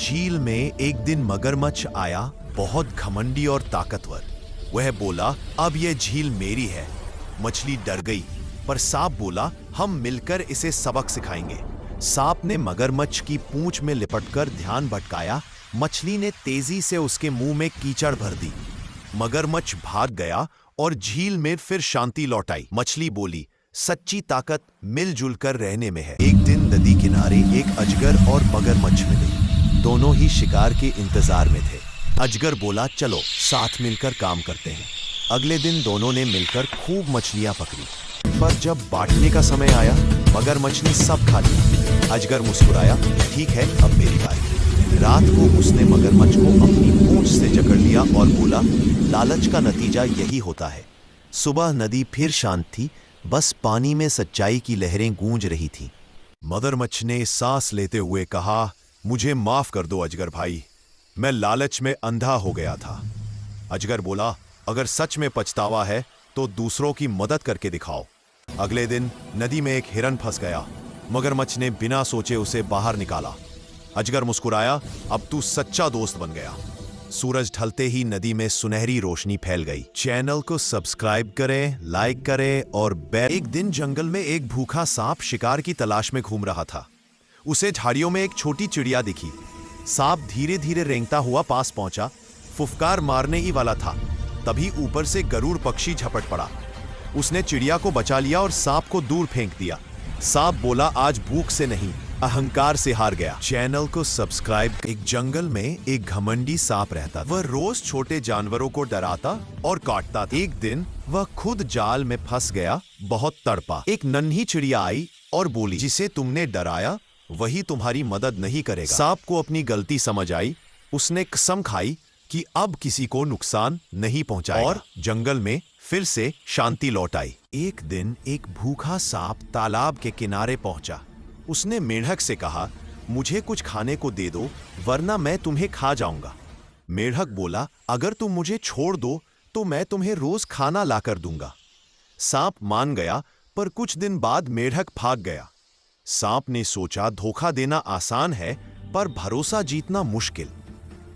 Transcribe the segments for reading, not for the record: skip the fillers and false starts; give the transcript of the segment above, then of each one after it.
झील में एक दिन मगरमच्छ आया, बहुत घमंडी और ताकतवर। वह बोला, अब यह झील मेरी है। मछली डर गई, पर सांप बोला, हम मिलकर इसे सबक सिखाएंगे। सांप ने मगरमच्छ की पूंछ में लिपटकर ध्यान भटकाया। मछली ने तेजी से उसके मुंह में कीचड़ भर दी। मगरमच्छ भाग गया और झील में फिर शांति लौट आई। मछली बोली, सच्ची ताकत मिलजुल कर रहने में है। एक दिन नदी किनारे एक अजगर और मगरमच्छ मिले। दोनों ही शिकार के इंतजार में थे। अजगर बोला, चलो साथ मिलकर काम करते हैं। अगले दिन दोनों ने मिलकर खूब मछलियां पकड़ी, पर जब बांटने का समय आया, मगरमच्छ ने सब खा लिया। अजगर मुस्कुराया, ठीक है, अब मेरी बारी। रात को उसने मगरमच्छ को अपनी पूंछ से जकड़ लिया और बोला, लालच का नतीजा यही होता है। सुबह नदी फिर शांत थी, बस पानी में सच्चाई की लहरें गूंज रही थीं। मगरमच्छ ने सांस लेते हुए कहा, मुझे माफ कर दो अजगर भाई, मैं लालच में अंधा हो गया था। अजगर बोला, अगर सच में पछतावा है तो दूसरों की मदद करके दिखाओ। अगले दिन नदी में एक हिरन फंस गया। मगरमच्छ ने बिना सोचे उसे बाहर निकाला। अजगर मुस्कुराया, अब तू सच्चा दोस्त बन गया। सूरज ढलते ही नदी में सुनहरी रोशनी फैल गई। चैनल को सब्सक्राइब करें, लाइक करें और बेल। एक दिन जंगल में एक भूखा सांप शिकार की तलाश में घूम रहा था। उसे झाड़ियों में एक छोटी चिड़िया दिखी। सांप धीरे धीरे रेंगता हुआ पास पहुंचा, फुफकार मारने ही वाला था। तभी ऊपर से गरुड़ पक्षी झपट पड़ा। उसने चिड़िया को बचा लिया और सांप को दूर फेंक दिया। सांप बोला, आज भूख से नहीं, अहंकार से हार गया। चैनल को सब्सक्राइब। एक जंगल में एक घमंडी सांप रहता था। वह रोज छोटे जानवरों को डराता और काटता था। एक दिन वह खुद जाल में फंस गया, बहुत तड़पा। एक नन्ही चिड़िया आई और बोली, जिसे तुमने डराया वही तुम्हारी मदद नहीं करेगा। सांप को अपनी गलती समझ आई। उसने कसम खाई कि अब किसी को नुकसान नहीं पहुंचाएगा और जंगल में फिर से शांति लौट आई। एक दिन एक भूखा सांप तालाब के किनारे पहुंचा। उसने मेंढक से कहा, मुझे कुछ खाने को दे दो, वरना मैं तुम्हें खा जाऊंगा। मेंढक बोला, अगर तुम मुझे छोड़ दो तो मैं तुम्हें रोज खाना लाकर दूंगा। सांप मान गया, पर कुछ दिन बाद मेंढक भाग गया। सांप ने सोचा, धोखा देना आसान है, पर भरोसा जीतना मुश्किल।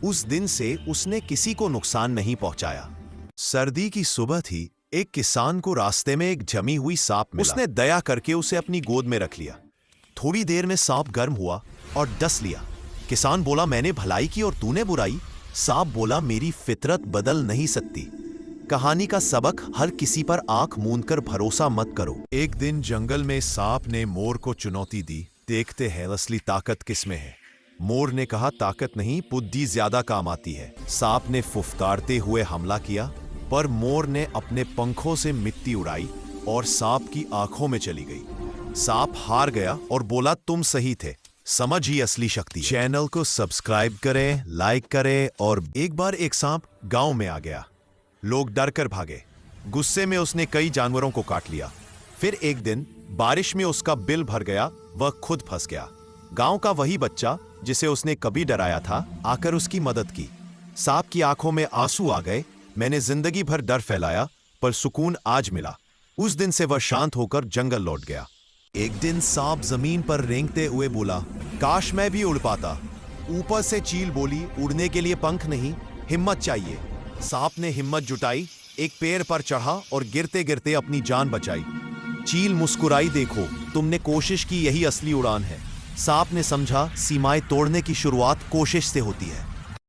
उस दिन से उसने किसी को नुकसान नहीं पहुंचाया। सर्दी की सुबह थी। एक किसान को रास्ते में एक जमी हुई सांप मिला। उसने दया करके उसे अपनी गोद में रख लिया। थोड़ी देर में सांप गर्म हुआ और डस लिया। किसान बोला, मैंने भलाई की और तूने बुराई। सांप बोला, मेरी फितरत बदल नहीं सकती। कहानी का सबक, हर किसी पर आंख मूंदकर भरोसा मत करो। एक दिन जंगल में सांप ने मोर को चुनौती दी, देखते हैं असली ताकत किसमें है। मोर ने कहा, ताकत नहीं, बुद्धि ज्यादा काम आती है। सांप ने फुफकारते हुए हमला किया, पर मोर ने अपने पंखों से मिट्टी उड़ाई और सांप की आंखों में चली गई। सांप हार गया और बोला, तुम सही थे, समझ ही असली शक्ति है। चैनल को सब्सक्राइब करें, लाइक करें। और एक बार एक सांप गांव में आ गया। लोग डर कर भागे। गुस्से में उसने कई जानवरों को काट लिया। फिर एक दिन बारिश में उसका बिल भर गया, वह खुद फंस गया। गांव का वही बच्चा जिसे उसने कभी डराया था, आकर उसकी मदद की। सांप की आंखों में आंसू आ गए। मैंने जिंदगी भर डर फैलाया, पर सुकून आज मिला। उस दिन से वह शांत होकर जंगल लौट गया। एक दिन सांप जमीन पर रेंगते हुए बोला, काश मैं भी उड़ पाता। ऊपर से चील बोली, उड़ने के लिए पंख नहीं, हिम्मत चाहिए। सांप ने हिम्मत जुटाई, एक पेड़ पर चढ़ा और गिरते गिरते अपनी जान बचाई। चील मुस्कुराई, देखो तुमने कोशिश की, यही असली उड़ान है। सांप ने समझा, सीमाएं तोड़ने की शुरुआत कोशिश से होती है।